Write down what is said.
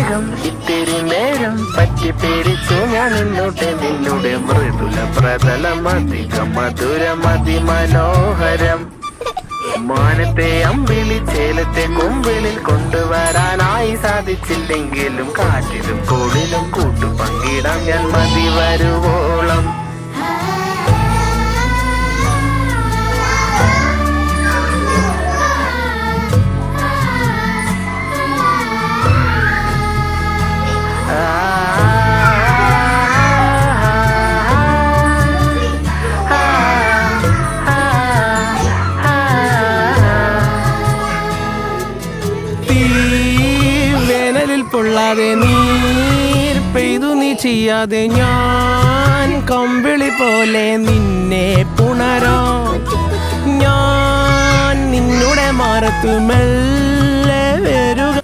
സ്നേഹം ഇത്തിരി നേരം പറ്റിപ്പിരിച്ചു ഞാൻ നിന്നുടെ മൃദുല പ്രതലം അധികം മധുരം അതിമനോഹരം. മാനത്തെ അമ്പിളി ചേലത്തെ കൊമ്പിളിൽ കൊണ്ടുവരാനായി സാധിച്ചില്ലെങ്കിലും കാറ്റിലും കോളിലും കൂട്ടു പങ്കിടാം ഞാൻ മതി വരുവോളം. വേനലിൽ പൊള്ളാതെ നീർ പെയ്തു നീ ചെയ്യാതെ ഞാൻ കമ്പിളി പോലെ നിന്നെ പുണരോ. ഞാൻ നിന്നുടെ മാറത്തു മെല്ലെ വരുക